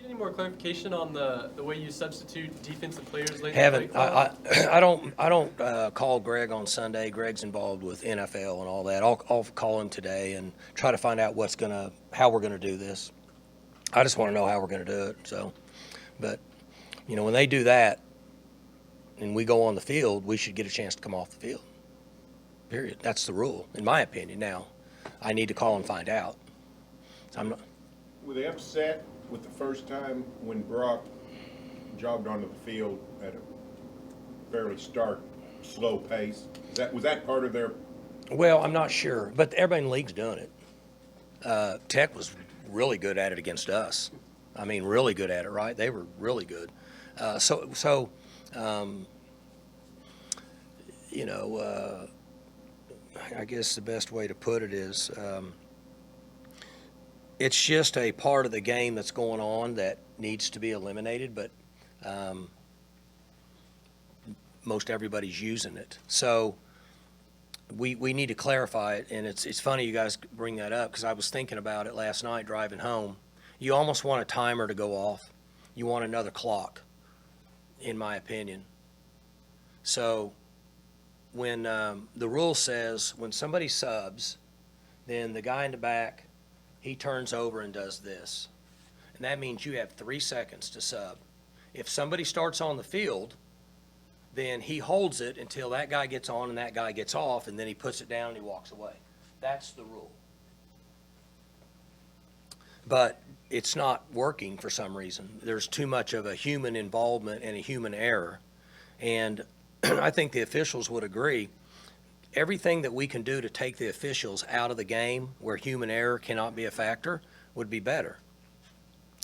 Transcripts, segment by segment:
get any more clarification on the way you substitute defensive players late? Haven't. I don't call Greg on Sunday. Greg's involved with NFL and all that. I'll call him today and try to find out how we're gonna do this. I just want to know how we're gonna do it. So, but when they do that and we go on the field, we should get a chance to come off the field. Period. That's the rule, in my opinion. Now, I need to call and find out. Were they upset with the first time when Brock jogged onto the field at a fairly stark, slow pace? Was that part of their? Well, I'm not sure, but everybody in the league's doing it. Tech was really good at it against us. I mean, really good at it, right? They were really good. I guess the best way to put it is it's just a part of the game that's going on that needs to be eliminated, but most everybody's using it. So we need to clarify it, and it's funny you guys bring that up because I was thinking about it last night driving home. You almost want a timer to go off. You want another clock, in my opinion. So when the rule says when somebody subs, then the guy in the back, he turns over and does this. And that means you have 3 seconds to sub. If somebody starts on the field, then he holds it until that guy gets on and that guy gets off, and then he puts it down and he walks away. That's the rule. But it's not working for some reason. There's too much of a human involvement and a human error. And I think the officials would agree. Everything that we can do to take the officials out of the game where human error cannot be a factor would be better.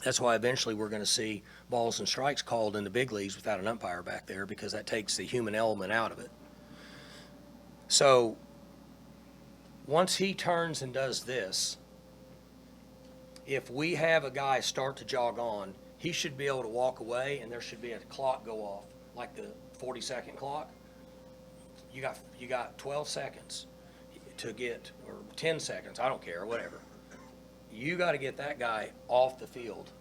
That's why eventually we're going to see balls and strikes called in the big leagues without an umpire back there, because that takes the human element out of it. So once he turns and does this, if we have a guy start to jog on, he should be able to walk away and there should be a clock go off, like the 40-second clock. You got 12 seconds to get, or 10 seconds, I don't care, whatever. You got to get that guy off the field,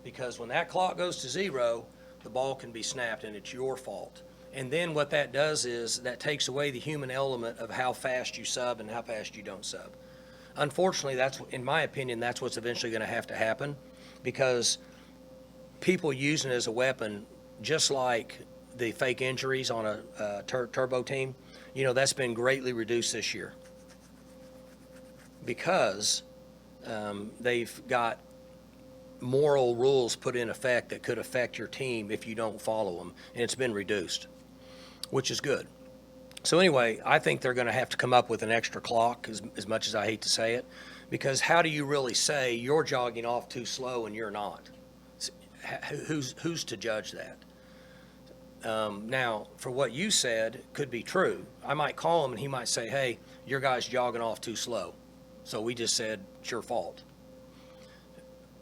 because when that clock goes to 0, the ball can be snapped and it's your fault. And then what that does is that takes away the human element of how fast you sub and how fast you don't sub. Unfortunately, that's, in my opinion, that's what's eventually going to have to happen, because people using it as a weapon, just like the fake injuries on a turbo team, that's been greatly reduced this year because they've got moral rules put in effect that could affect your team if you don't follow them, and it's been reduced, which is good. So anyway, I think they're going to have to come up with an extra clock, as much as I hate to say it, because how do you really say you're jogging off too slow and you're not? Who's to judge that? Now, for what you said could be true. I might call him and he might say, hey, your guy's jogging off too slow. So we just said, it's your fault.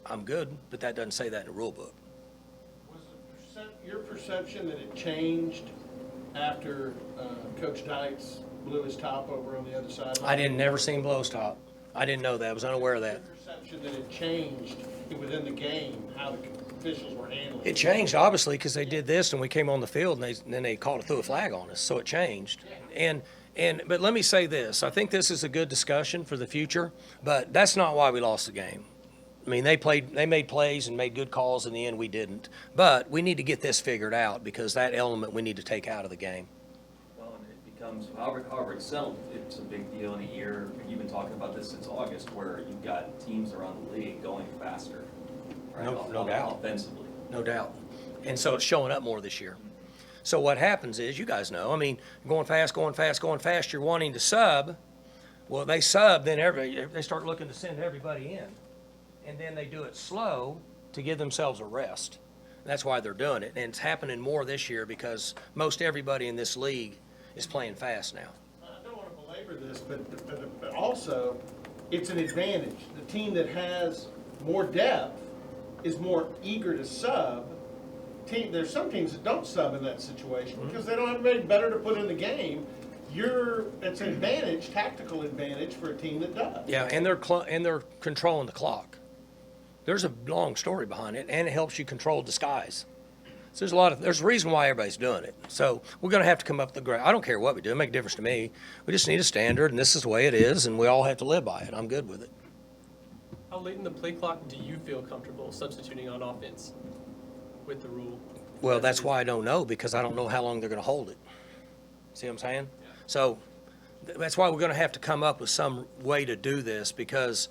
I'm good, but that doesn't say that in the rule book. Was your perception that it changed after Coach Dykes blew his top over on the other side? I didn't never seen blow his top. I didn't know that. I was unaware of that. Your perception that it changed within the game, how the officials were handling it? It changed, obviously, because they did this and we came on the field and then they threw a flag on us, so it changed. But let me say this. I think this is a good discussion for the future, but that's not why we lost the game. I mean, they made plays and made good calls. In the end, we didn't. But we need to get this figured out, because that element we need to take out of the game. Well, and it becomes, however it's settled, it's a big deal in a year. You've been talking about this since August, where you've got teams around the league going faster. Right? No doubt. Offensively. No doubt. And so it's showing up more this year. So what happens is, you guys know, I mean, going fast, you're wanting to sub. Well, they sub, then they start looking to send everybody in. And then they do it slow to give themselves a rest. And that's why they're doing it. And it's happening more this year because most everybody in this league is playing fast now. I don't want to belabor this, but also it's an advantage. The team that has more depth is more eager to sub. There's some teams that don't sub in that situation because they don't have anybody better to put in the game. It's an advantage, tactical advantage for a team that does. Yeah, and they're controlling the clock. There's a long story behind it, and it helps you control disguise. So there's a reason why everybody's doing it. So we're going to have to come up with I don't care what we do, it make a difference to me. We just need a standard, and this is the way it is, and we all have to live by it. I'm good with it. How late in the play clock do you feel comfortable substituting on offense with the rule? Well, that's why I don't know, because I don't know how long they're going to hold it. See what I'm saying? Yeah. So that's why we're going to have to come up with some way to do this, because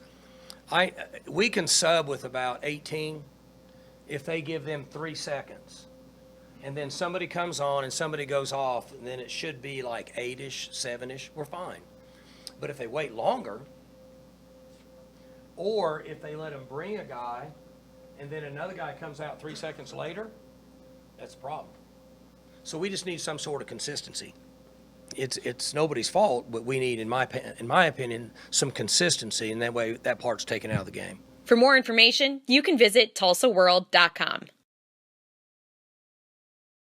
we can sub with about 18 if they give them 3 seconds. And then somebody comes on and somebody goes off, and then it should be like 8-ish, 7-ish, we're fine. But if they wait longer, or if they let them bring a guy and then another guy comes out 3 seconds later, that's a problem. So we just need some sort of consistency. It's nobody's fault, but we need, in my opinion, some consistency, and that way that part's taken out of the game. For more information, you can visit tulsaworld.com.